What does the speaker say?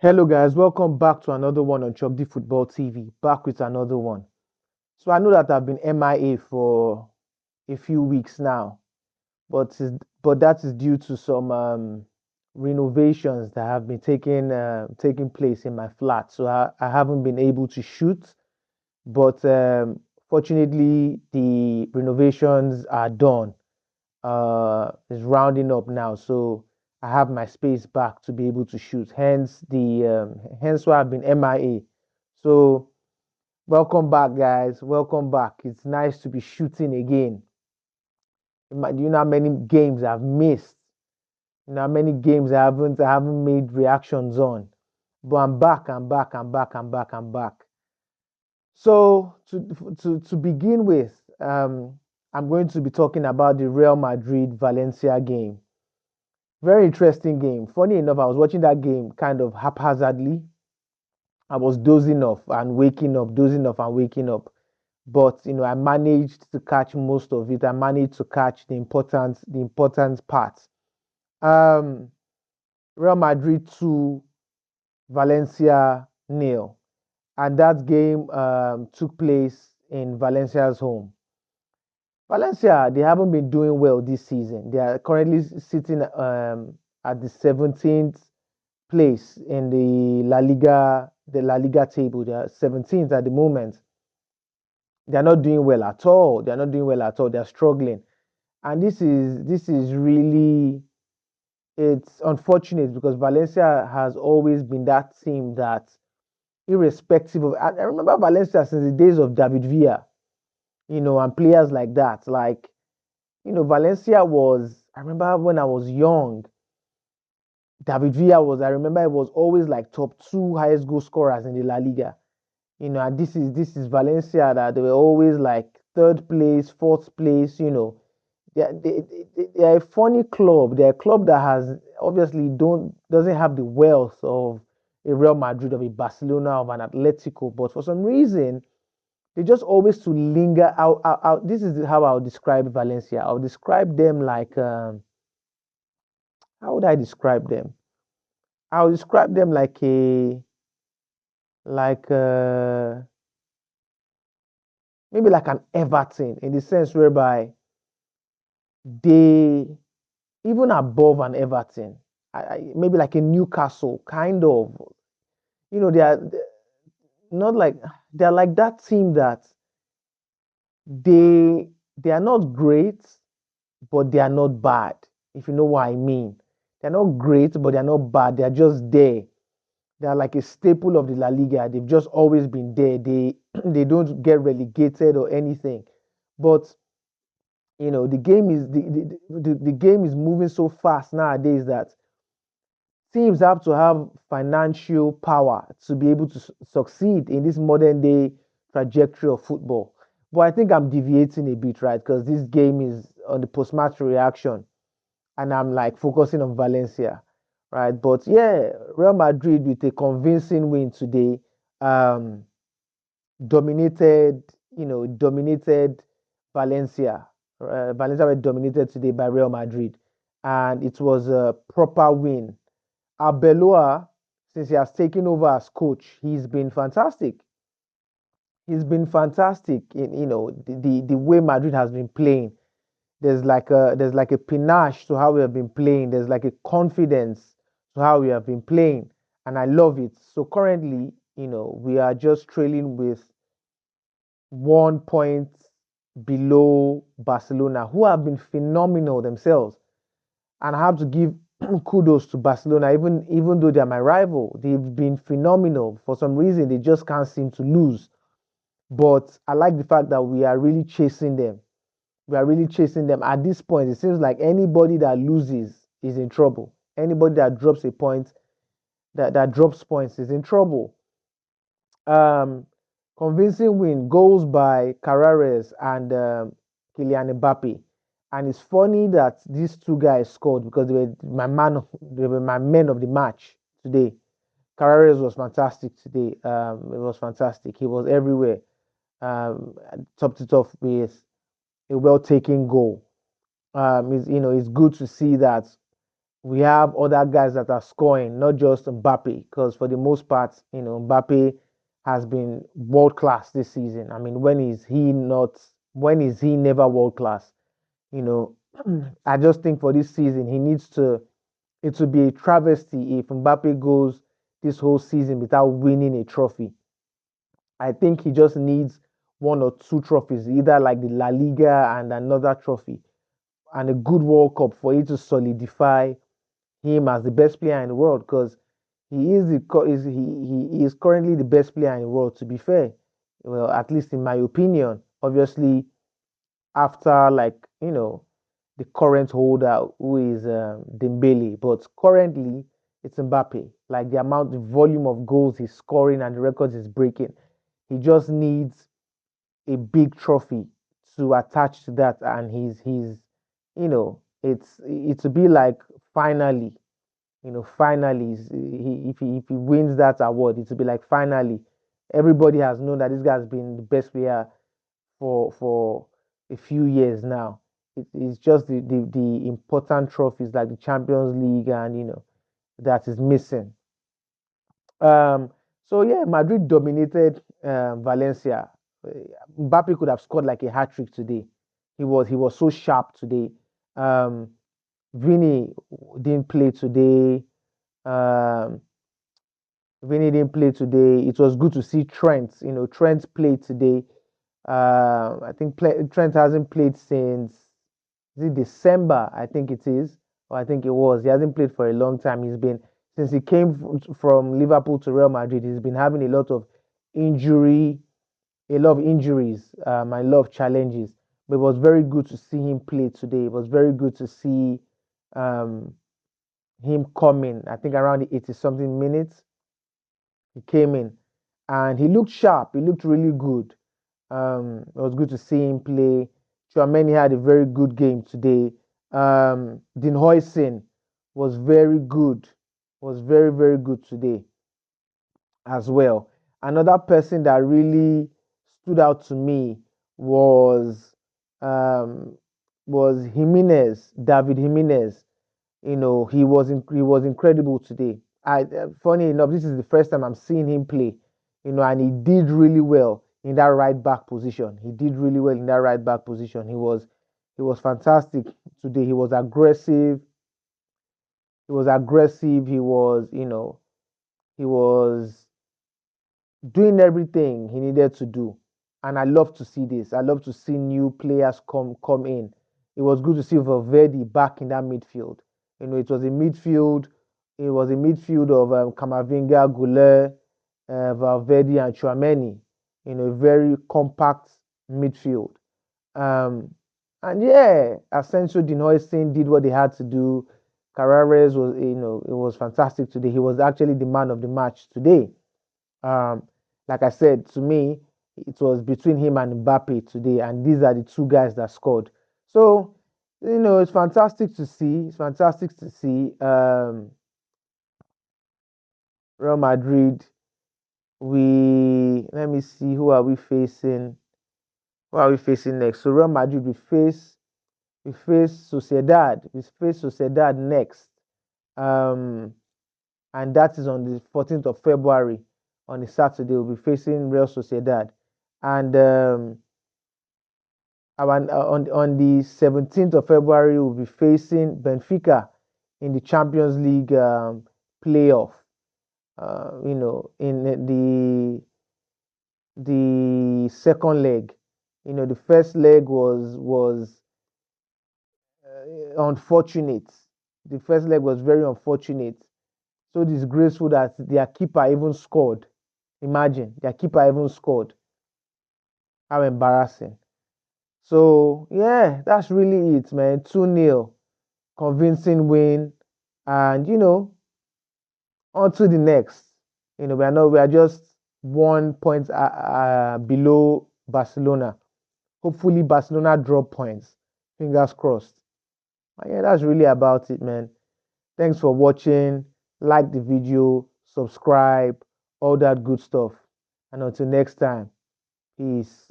Hello guys, welcome back to another one on Chogdi Football TV. Back with another one. So I know that I've been MIA for a few weeks now, but that is due to some renovations that have been taking place in my flat. So I haven't been able to shoot, but fortunately the renovations are done. Is rounding up now, so I have my space back to be able to shoot. Hence why I've been MIA. So welcome back, guys. Welcome back. It's nice to be shooting again. Do you know how many games I've missed? You know how many games I haven't made reactions on. But I'm back. I'm back. I'm back. I'm back. I'm back. So to begin with, I'm going to be talking about the Real Madrid Valencia game. Very interesting game. Funny enough, I was watching that game kind of haphazardly. I was dozing off and waking up, dozing off and waking up. But I managed to catch most of it. I managed to catch the important parts. Um, Real Madrid 2, Valencia nil, and that game took place in Valencia's home. Valencia, they haven't been doing well this season. They are currently sitting at the 17th place in the La Liga table. They are 17th at the moment. They are not doing well at all. They are not doing well at all. They are struggling, and this is really it's unfortunate because Valencia has always been that team that, irrespective of, I remember Valencia since the days of David Villa, and players like that. Like, Valencia was. I remember when I was young, David Villa was. I remember it was always like top two highest goal scorers in the La Liga. And this is Valencia that they were always like third place, fourth place. They're a funny club. They're a club that has obviously doesn't have the wealth of a Real Madrid, of a Barcelona, of an Atletico, but for some reason they just always to linger out. This is how I'll describe Valencia. I'll describe them like how would I describe them? I'll describe them like maybe like an Everton, in the sense whereby they even above an Everton, maybe like a Newcastle kind of. They're not like they're like that team that they are not great, but they are not bad. If you know what I mean, they're not great, but they're not bad. They're just there. They are like a staple of the La Liga. They've just always been there. They they don't get relegated or anything. But the game is moving so fast nowadays that teams have to have financial power to be able to succeed in this modern day trajectory of football. But I think I'm deviating a bit, right? Because this game is on the post-match reaction, and I'm like focusing on Valencia, right? But yeah, Real Madrid with a convincing win today, um, dominated, dominated Valencia. Valencia were dominated today by Real Madrid, and it was a proper win. Arbeloa, since he has taken over as coach, he's been fantastic. He's been fantastic in the way Madrid has been playing. There's like a panache to how we have been playing. There's like a confidence to how we have been playing, and I love it. So currently, we are just trailing with 1 point below Barcelona, who have been phenomenal themselves. And I have to give kudos to Barcelona, even though they're my rival. They've been phenomenal. For some reason, they just can't seem to lose. But I like the fact that we are really chasing them. We are really chasing them. At this point, it seems like anybody that loses is in trouble. Anybody that drops a point, that drops points is in trouble. Um, Convincing win, goals by Carreras and Kylian Mbappé. And it's funny that these two guys scored because they were my men of the match today. Carreras was fantastic today. It was fantastic. He was everywhere. Topped it off with a well taken goal. It's good to see that we have other guys that are scoring, not just Mbappe, because for the most part, Mbappe has been world class this season. I mean, when is he not? When is he never world class? You know, I just think for this season, he needs to. It would be a travesty if Mbappe goes this whole season without winning a trophy. I think he just needs one or two trophies, either like the La Liga and another trophy, and a good World Cup for it to solidify him as the best player in the world. Because he is currently the best player in the world. To be fair, well, at least in my opinion. Obviously, after like the current holder who is Dembele, but currently it's Mbappe. Like the volume of goals he's scoring and the records he's breaking, he just needs a big trophy to attach to that, and it's to be like finally, finally, if he wins that award, it will be like finally, everybody has known that this guy has been the best player for a few years now. It's just the important trophies like the Champions League and that is missing. Um, so yeah, Madrid dominated Valencia. Uh, Mbappe could have scored like a hat trick today. He was so sharp today. Um, Vini didn't play today. Um, Vinny didn't play today. It was good to see Trent. Trent played today. I think Trent hasn't played since is it December, I think it is, or I think it was. He hasn't played for a long time. He's been since he came from Liverpool to Real Madrid. He's been having injury, a lot of injuries, and a lot of challenges. But it was very good to see him play today. It was very good to see um, him coming. I think around the 80 something minutes he came in, and he looked sharp. He looked really good. It was good to see him play. Chouameni had a very good game today. Dean Huijsen was very good. Was very very good today as well. Another person that really stood out to me was um, was Jimenez, David Jimenez. He was incredible today. Funny enough, this is the first time I'm seeing him play. And he did really well in that right back position. He did really well in that right back position. He was fantastic today. He was aggressive. He was aggressive. He was doing everything he needed to do. And I love to see this. I love to see new players come in. It was good to see Valverde back in that midfield. It was a midfield. It was a midfield of Camavinga, Goulet, Valverde, and Chouameni. A very compact midfield. Um, and yeah, Asensio, Dinoysin did what they had to do. Carreras it was fantastic today. He was actually the man of the match today. Um, like I said, to me, it was between him and Mbappe today, and these are the two guys that scored. So, it's fantastic to see. It's fantastic to see Real Madrid. Let me see, who are we facing? Who are we facing next? So Real Madrid, we face Sociedad. We face Sociedad next. Um, and that is on the 14th of February. On a Saturday, we'll be facing Real Sociedad. And on the 17th of February, we'll be facing Benfica in the Champions League playoff. In the second leg. The first leg was unfortunate. The first leg was very unfortunate. So disgraceful that their keeper even scored. Imagine their keeper even scored. How embarrassing. So yeah, that's really it, man. 2-0, convincing win, and on to the next. We are just 1 point below Barcelona. Hopefully, Barcelona drop points. Fingers crossed. And yeah, that's really about it, man. Thanks for watching. Like the video, subscribe, all that good stuff. And until next time, peace.